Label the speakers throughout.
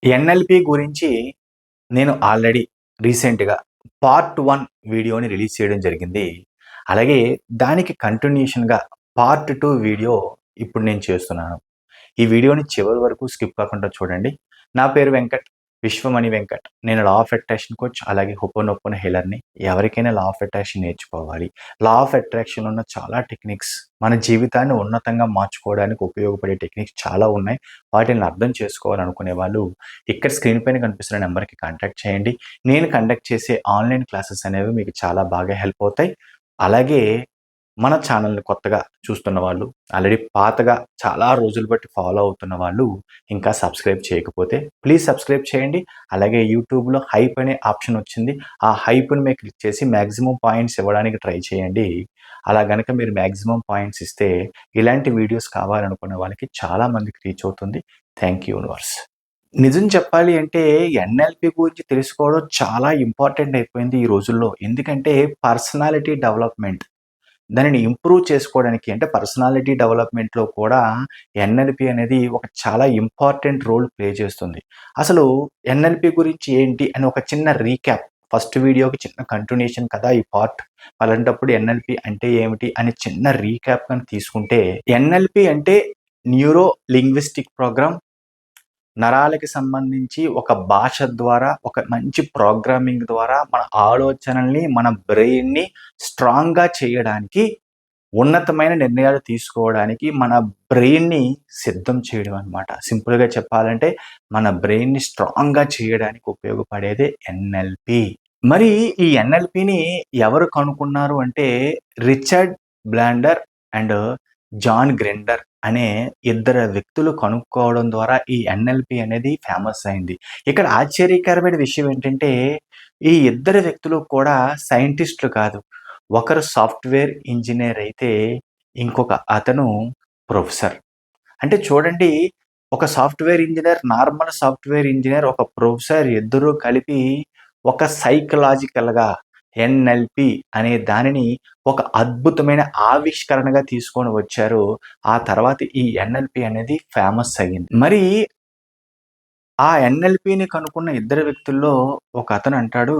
Speaker 1: NLP గురించి నేను already రీసెంట్‌గా పార్ట్ 1 వీడియోని రిలీజ్ చేయడం జరిగింది. అలాగే దానికి కంటిన్యూషన్‌గా పార్ట్ 2 వీడియో ఇప్పుడు నేను చేస్తున్నాను. ఈ వీడియోని చివరి వరకు స్కిప్ కాకుండా చూడండి. నా పేరు వెంకట్. విశ్వమణి వెంకట్. నేను లా ఆఫ్ అట్రాక్షన్ కోచ్ అలాగే హోపోనోపోనో హీలర్‌ని. ఎవరికైనా లా ఆఫ్ అట్రాక్షన్ నేర్చుకోవాలి. లా ఆఫ్ అట్రాక్షన్‌లో ఉన్న చాలా టెక్నిక్స్ మన జీవితాన్ని ఉన్నతంగా మార్చుకోవడానికి ఉపయోగపడే టెక్నిక్స్ చాలా ఉన్నాయి. వాటిని అర్థం చేసుకోవాలనుకునే వాళ్ళు ఇక్కడ స్క్రీన్ పైన కనిపిస్తున్న నంబర్‌కి కాంటాక్ట్ చేయండి. నేను కండక్ట్ చేసే ఆన్‌లైన్ క్లాసెస్ అనేవి మీకు చాలా బాగా హెల్ప్ అవుతాయి. అలాగే మన ఛానల్‌ని కొత్తగా చూస్తున్న వాళ్ళు, ఆల్రెడీ పాతగా చాలా రోజులు బట్టి ఫాలో అవుతున్న వాళ్ళు ఇంకా సబ్స్క్రైబ్ చేయకపోతే ప్లీజ్ సబ్స్క్రైబ్ చేయండి. అలాగే యూట్యూబ్‌లో హైప్ అనే ఆప్షన్ వచ్చింది. ఆ హైప్‌ని మీరు క్లిక్ చేసి మాక్సిమం పాయింట్స్ ఇవ్వడానికి ట్రై చేయండి. అలా గనక మీరు మాక్సిమం పాయింట్స్ ఇస్తే ఇలాంటి వీడియోస్ కావాలనుకున్న వాళ్ళకి చాలా మందికి రీచ్ అవుతుంది. Thank you universe. నిజం చెప్పాలి అంటే ఎన్ఎల్‌పి గురించి తెలుసుకోవడం చాలా ఇంపార్టెంట్ అయిపోయింది ఈ రోజుల్లో. ఎందుకంటే పర్సనాలిటీ డెవలప్‌మెంట్. దానిని ఇంప్రూవ్ చేసుకోవడానికి అంటే పర్సనాలిటీ డెవలప్‌మెంట్‌లో కూడా ఎన్ఎల్‌పి అనేది ఒక చాలా ఇంపార్టెంట్ రోల్ ప్లే చేస్తుంది. అసలు ఎన్ఎల్‌పి గురించి ఏంటి అని ఒక చిన్న రీక్యాప్ ఫస్ట్ వీడియోకి చిన్న కంటిన్యూషన్ కదా ఈ పార్ట్. అలాంటప్పుడు ఎన్ఎల్‌పి అంటే ఏమిటి అని చిన్న రీక్యాప్ గాని తీసుకుంటే ఎన్ఎల్‌పి అంటే న్యూరో లింగ్విస్టిక్ ప్రోగ్రామ్. నరాలకి సంబంధించి ఒక భాష ద్వారా, ఒక మంచి ప్రోగ్రామింగ్ ద్వారా మన ఆలోచనల్ని, మన బ్రెయిన్‌ని స్ట్రాంగ్‌గా చేయడానికి, ఉన్నతమైన నిర్ణయాలు తీసుకోవడానికి మన బ్రెయిన్‌ని సిద్ధం చేయడం అనమాట. సింపుల్‌గా చెప్పాలంటే మన బ్రెయిన్‌ని స్ట్రాంగ్‌గా చేయడానికి ఉపయోగపడేదే ఎన్ఎల్‌పి. మరి ఈ ఎన్ఎల్‌పిని ఎవరు కనుక్కున్నారు అంటే రిచర్డ్ బ్లాండర్ అండ్ జాన్ గ్రిండర్ అనే ఇద్దరు వ్యక్తులు కనుక్కోవడం ద్వారా ఈ ఎన్ఎల్‌పి అనేది ఫేమస్ అయింది. ఇక్కడ ఆశ్చర్యకరమైన విషయం ఏంటంటే ఈ ఇద్దరు వ్యక్తులు కూడా సైంటిస్ట్‌లు కాదు. ఒకరు సాఫ్ట్‌వేర్ ఇంజినీర్ అయితే ఇంకొక అతను ప్రొఫెసర్. అంటే చూడండి ఒక software engineer, normal software engineer, ఒక ప్రొఫెసర్ ఇద్దరూ కలిపి ఒక సైకలాజికల్‌గా ఎన్ఎల్‌పి అనే దానిని ఒక అద్భుతమైన ఆవిష్కరణగా తీసుకొని వచ్చారు. ఆ తర్వాత ఈ ఎన్ఎల్‌పి అనేది ఫేమస్ అయ్యింది. మరి ఆ ఎన్ఎల్‌పిని కనుక్కున్న ఇద్దరు వ్యక్తుల్లో ఒకతను అంటాడు,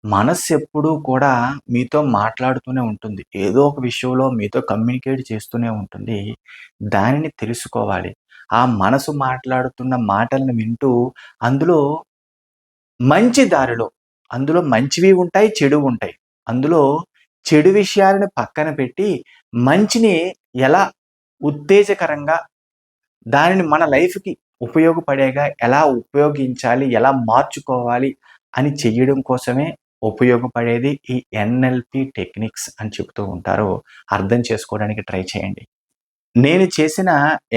Speaker 1: మనస్సు ఎప్పుడూ కూడా మీతో మాట్లాడుతూనే ఉంటుంది. ఏదో ఒక విషయంలో మీతో కమ్యూనికేట్ చేస్తూనే ఉంటుంది. దానిని తెలుసుకోవాలి. ఆ మనసు మాట్లాడుతున్న మాటలను వింటూ అందులో మంచి దారిలో, అందులో మంచివి ఉంటాయి, చెడు ఉంటాయి. అందులో చెడు విషయాలను పక్కన పెట్టి మంచిని ఎలా ఉత్తేజకరంగా దానిని మన లైఫ్‌కి ఉపయోగపడేగా ఎలా ఉపయోగించాలి, ఎలా మార్చుకోవాలి అని చెయ్యడం కోసమే ఉపయోగపడేది ఈ ఎన్ఎల్‌పి టెక్నిక్స్ అని చెప్తూ ఉంటారు. అర్థం చేసుకోవడానికి ట్రై చేయండి. నేను చేసిన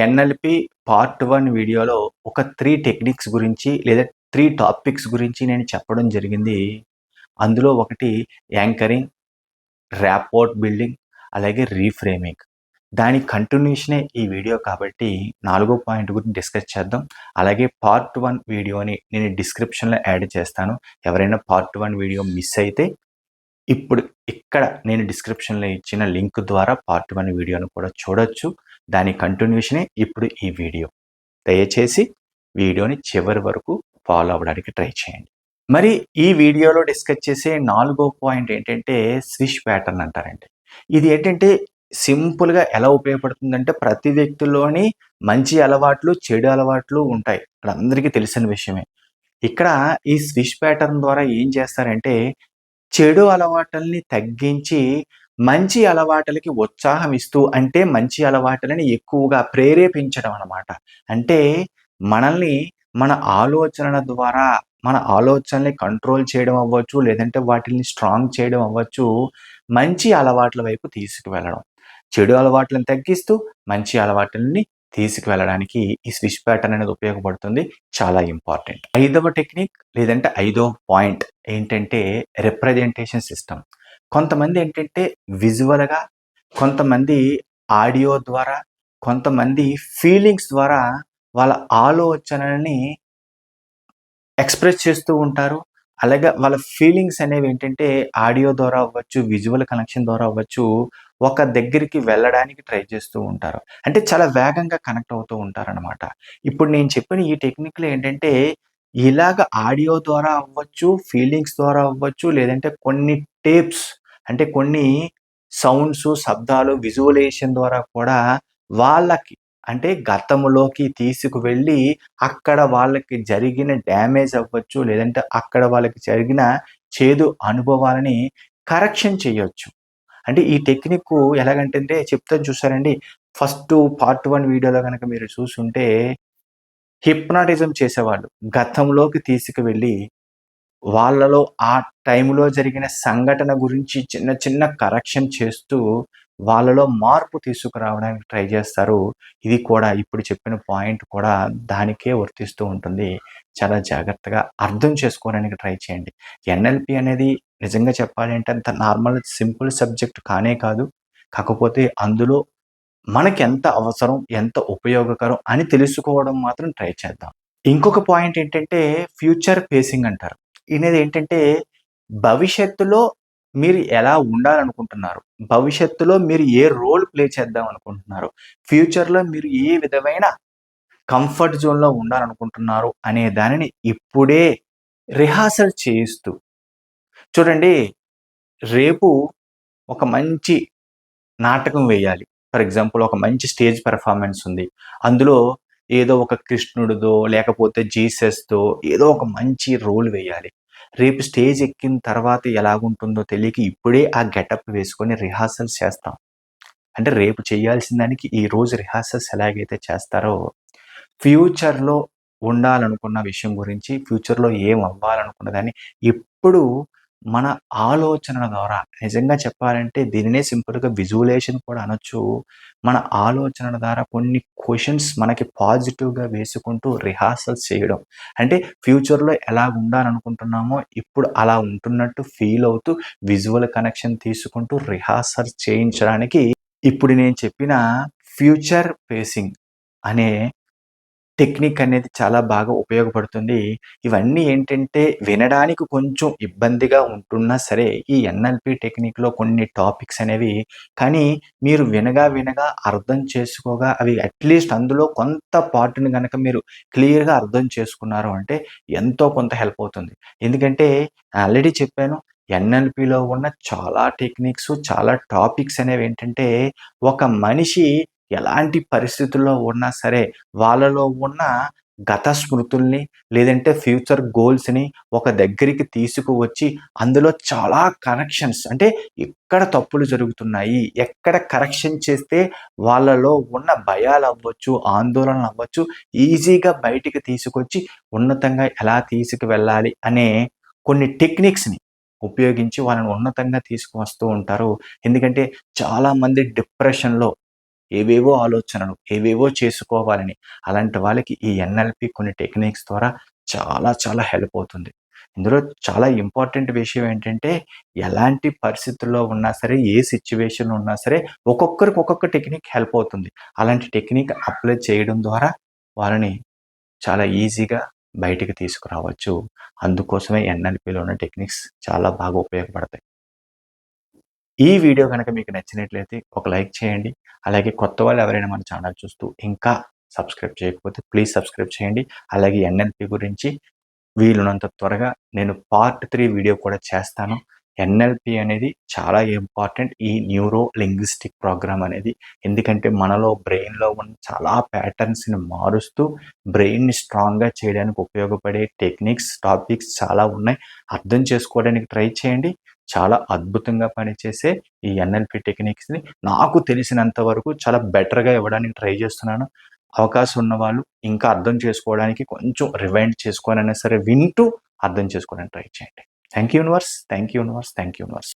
Speaker 1: ఎన్ఎల్‌పి పార్ట్ 1 వీడియోలో ఒక 3 టెక్నిక్స్ గురించి లేదా 3 టాపిక్స్ గురించి నేను చెప్పడం జరిగింది. అందులో ఒకటి యాంకరింగ్, ర్యాపోర్ట్ బిల్డింగ్, అలాగే రీఫ్రేమింగ్. దాని కంటిన్యూషనే ఈ వీడియో కాబట్టి నాలుగో పాయింట్ గురించి డిస్కస్ చేద్దాం. అలాగే పార్ట్ 1 వీడియోని నేను డిస్క్రిప్షన్‌లో యాడ్ చేస్తాను. ఎవరైనా పార్ట్ 1 వీడియో మిస్ అయితే ఇప్పుడు ఇక్కడ నేను డిస్క్రిప్షన్‌లో ఇచ్చిన లింక్ ద్వారా పార్ట్ 1 వీడియోను కూడా చూడొచ్చు. దాని కంటిన్యూషనే ఇప్పుడు ఈ వీడియో. దయచేసి వీడియోని చివరి వరకు ఫాలో అవ్వడానికి ట్రై చేయండి. మరి ఈ వీడియోలో డిస్కస్ చేసే నాలుగో పాయింట్ ఏంటంటే స్విష్ ప్యాటర్న్ అంటారండి. ఇది ఏంటంటే సింపుల్‌గా ఎలా ఉపయోగపడుతుందంటే ప్రతి వ్యక్తిలోని మంచి అలవాట్లు, చెడు అలవాట్లు ఉంటాయి. అది అందరికీ తెలిసిన విషయమే. ఇక్కడ ఈ స్విష్ ప్యాటర్న్ ద్వారా ఏం చేస్తారంటే చెడు అలవాటుల్ని తగ్గించి మంచి అలవాటులకి ఉత్సాహం ఇస్తూ అంటే మంచి అలవాటులని ఎక్కువగా ప్రేరేపించడం అన్నమాట. అంటే మనల్ని మన ఆలోచనల ద్వారా మన ఆలోచనల్ని కంట్రోల్ చేయడం అవ్వచ్చు, లేదంటే వాటిల్ని స్ట్రాంగ్ చేయడం అవ్వచ్చు, మంచి అలవాట్ల వైపు తీసుకువెళ్ళడం. చెడు అలవాట్లను తగ్గిస్తూ మంచి అలవాటుల్ని తీసుకువెళ్ళడానికి ఈ స్విచ్ ప్యాటర్న్ అనేది ఉపయోగపడుతుంది. చాలా ఇంపార్టెంట్. ఐదవ టెక్నిక్ లేదంటే ఐదవ పాయింట్ ఏంటంటే రిప్రజెంటేషన్ సిస్టమ్. కొంతమంది ఏంటంటే విజువల్‌గా, కొంతమంది ఆడియో ద్వారా, కొంతమంది ఫీలింగ్స్ ద్వారా వాళ్ళ ఆలోచనలని ఎక్స్‌ప్రెస్ చేస్తూ ఉంటారు. అలాగే వాళ్ళ ఫీలింగ్స్ అనేవేంటంటే ఆడియో ద్వారా అవ్వచ్చు, విజువల్ కనెక్షన్ ద్వారా అవ్వచ్చు, ఒక దగ్గరికి వెళ్ళడానికి ట్రై చేస్తూ ఉంటారు. అంటే చాలా వేగంగా కనెక్ట్ అవుతూ ఉంటారనమాట. ఇప్పుడు నేను చెప్పిన ఈ టెక్నిక్‌లు ఏంటంటే, ఇలాగ ఆడియో ద్వారా అవ్వచ్చు, ఫీలింగ్స్ ద్వారా అవ్వచ్చు, లేదంటే కొన్ని టేప్స్ అంటే కొన్ని సౌండ్సు, శబ్దాలు, విజువలైజేషన్ ద్వారా కూడా వాళ్ళకి అంటే గతంలోకి తీసుకువెళ్ళి అక్కడ వాళ్ళకి జరిగిన డ్యామేజ్ అవ్వచ్చు, లేదంటే అక్కడ వాళ్ళకి జరిగిన చేదు అనుభవాలని కరెక్షన్ చేయొచ్చు. అంటే ఈ టెక్నిక్కు ఎలాగంటంటే చెప్తాను చూసారండి. ఫస్టు పార్ట్ 1 వీడియోలో గనక మీరు చూసుంటే హిప్నాటిజం చేసేవాళ్ళు. గతంలోకి తీసుకువెళ్ళి వాళ్ళలో ఆ టైంలో జరిగిన సంఘటన గురించి చిన్న చిన్న కరెక్షన్ చేస్తూ, వాళ్ళలో మార్పు తీసుకురావడానికి ట్రై జేస్తారు. ఇది కూడా ఇప్పుడు చెప్పిన పాయింట్ కూడా దానికే వర్తిస్తూ ఉంటుంది. చాలా జాగ్రత్తగా అర్థం చేసుకోవడానికి ట్రై చేయండి. ఎన్ఎల్‌పి అనేది నిజంగా చెప్పాలి అంటే అంత నార్మల్ సింపుల్ సబ్జెక్ట్ కానే కాదు. కాకపోతే అందులో మనకెంత అవసరం, ఎంత ఉపయోగకరం అని తెలుసుకోవడం మాత్రం ట్రై చేద్దాం. ఇంకొక పాయింట్ ఏంటంటే ఫ్యూచర్ ఫేసింగ్ అంటారు. ఇనేదేంటంటే భవిష్యత్తులో మీరు ఎలా ఉండాలనుకుంటున్నారు? భవిష్యత్తులో మీరు ఏ రోల్ ప్లే చేద్దాం అనుకుంటున్నారు? ఫ్యూచర్‌లో మీరు ఏ విధమైన కంఫర్ట్ జోన్‌లో ఉండాలనుకుంటున్నారు అనే దానిని ఇప్పుడే రిహార్సల్ చేయిస్తూ చూడండి రేపు ఒక మంచి నాటకం వేయాలి. ఫర్ ఎగ్జాంపుల్ ఒక మంచి స్టేజ్ పెర్ఫార్మన్స్ ఉంది. అందులో ఏదో ఒక కృష్ణుడిదో, లేకపోతే జీసస్‌దో ఏదో ఒక మంచి రోల్ వేయాలి. రేపు స్టేజ్ ఎక్కిన తర్వాత ఎలాగుంటుందో తెలియక ఇప్పుడే ఆ గెటప్ వేసుకొని రిహార్సల్స్ చేస్తాం. అంటే రేపు చేయాల్సిన దానికి ఈరోజు రిహార్సల్స్ ఎలాగైతే చేస్తారో, ఫ్యూచర్‌లో ఉండాలనుకున్న విషయం గురించి, ఫ్యూచర్‌లో ఏం అవ్వాలనుకున్న దాన్ని ఇప్పుడు మన ఆలోచనల ద్వారా నిజంగా చెప్పాలంటే దీనినే సింపుల్‌గా విజువలైజేషన్ కూడా అనొచ్చు. మన ఆలోచనల ద్వారా కొన్ని క్వెషన్స్ మనకి పాజిటివ్‌గా వేసుకుంటూ రిహార్సల్స్ చేయడం. అంటే ఫ్యూచర్‌లో ఎలా ఉండాలనుకుంటున్నామో ఇప్పుడు అలా ఉంటున్నట్టు ఫీల్ అవుతూ విజువల్ కనెక్షన్ తీసుకుంటూ రిహార్సల్స్ చేయించడానికి ఇప్పుడు నేను చెప్పిన ఫ్యూచర్ ఫేసింగ్ అనే టెక్నిక్ అనేది చాలా బాగా ఉపయోగపడుతుంది. ఇవన్నీ ఏంటంటే వినడానికి కొంచెం ఇబ్బందిగా ఉంటున్నా సరే, ఈ ఎన్ఎల్‌పి టెక్నిక్‌లో కొన్ని టాపిక్స్ అనేవి కానీ మీరు వినగా అర్థం చేసుకోగా అవి అట్‌లీస్ట్ అందులో కొంత పార్ట్‌ని గనక మీరు క్లియర్‌గా అర్థం చేసుకున్నారు అంటే ఎంతో కొంత హెల్ప్ అవుతుంది. ఎందుకంటే ఆల్రెడీ చెప్పాను. ఎన్ఎల్‌పిలో ఉన్న చాలా టెక్నిక్స్, చాలా టాపిక్స్ అనేవేంటంటే ఒక మనిషి ఎలాంటి పరిస్థితుల్లో ఉన్నా సరే వాళ్ళలో ఉన్న గత స్మృతుల్ని, లేదంటే ఫ్యూచర్ గోల్స్‌ని ఒక దగ్గరికి తీసుకువచ్చి, అందులో చాలా కనెక్షన్స్ అంటే ఎక్కడ తప్పులు జరుగుతున్నాయి, ఎక్కడ కరెక్షన్ చేస్తే వాళ్ళలో ఉన్న భయాలవ్వచ్చు, ఆందోళనలవ్వచ్చు, ఈజీగా బయటికి తీసుకొచ్చి ఉన్నతంగా ఎలా తీసుకువెళ్ళాలి అనే కొన్ని టెక్నిక్స్‌ని ఉపయోగించి వాళ్ళని ఉన్నతంగా తీసుకువస్తూ ఉంటారు. ఎందుకంటే చాలామంది డిప్రెషన్‌లో ఏవేవో ఆలోచనలు, ఏవేవో చేసుకోవాలని. అలాంటి వాళ్ళకి ఈ ఎన్ఎల్‌పి కొన్ని టెక్నిక్స్ ద్వారా చాలా చాలా హెల్ప్ అవుతుంది. ఇందులో చాలా ఇంపార్టెంట్ విషయం ఏంటంటే, ఎలాంటి పరిస్థితుల్లో ఉన్నా సరే, ఏ సిట్యుయేషన్ ఉన్నా సరే, ఒక్కొక్కరికి ఒక్కొక్క టెక్నిక్ హెల్ప్ అవుతుంది. అలాంటి టెక్నిక్ అప్లై చేయడం ద్వారా వాళ్ళని చాలా ఈజీగా బయటికి తీసుకురావచ్చు. అందుకోసమే ఎన్ఎల్‌పిలో ఉన్న టెక్నిక్స్ చాలా బాగా ఉపయోగపడతాయి. ఈ వీడియో గనక మీకు నచ్చినట్లయితే ఒక లైక్ చేయండి. అలాగే కొత్త వాళ్ళు ఎవరైనా మన ఛానల్ చూస్తూ ఇంకా సబ్స్క్రైబ్ చేయకపోతే ప్లీజ్ సబ్స్క్రైబ్ చేయండి. అలాగే ఎన్ఎల్‌పి గురించి వీలున్నంత త్వరగా నేను పార్ట్ 3 వీడియో కూడా చేస్తాను. ఎన్ఎల్‌పి అనేది చాలా ఇంపార్టెంట్ ఈ న్యూరో లింగ్విస్టిక్ ప్రోగ్రామ్ అనేది. ఎందుకంటే మనలో బ్రెయిన్‌లో ఉన్న చాలా ప్యాటర్న్స్‌ని మారుస్తూ బ్రెయిన్‌ని స్ట్రాంగ్‌గా చేయడానికి ఉపయోగపడే టెక్నిక్స్, టాపిక్స్ చాలా ఉన్నాయి. అర్థం చేసుకోవడానికి ట్రై చేయండి. చాలా అద్భుతంగా పనిచేసే ఈ ఎన్ఎల్‌పి టెక్నిక్స్‌ని నాకు తెలిసినంత వరకు చాలా బెటర్‌గా ఇవ్వడానికి ట్రై చేస్తున్నాను. అవకాశం ఉన్నవాళ్ళు ఇంకా అర్థం చేసుకోవడానికి కొంచెం రివైండ్ చేసుకొనైనా సరే వింటూ అర్థం చేసుకోవడానికి ట్రై చేయండి. Thank you universe. Thank you universe. Thank you universe.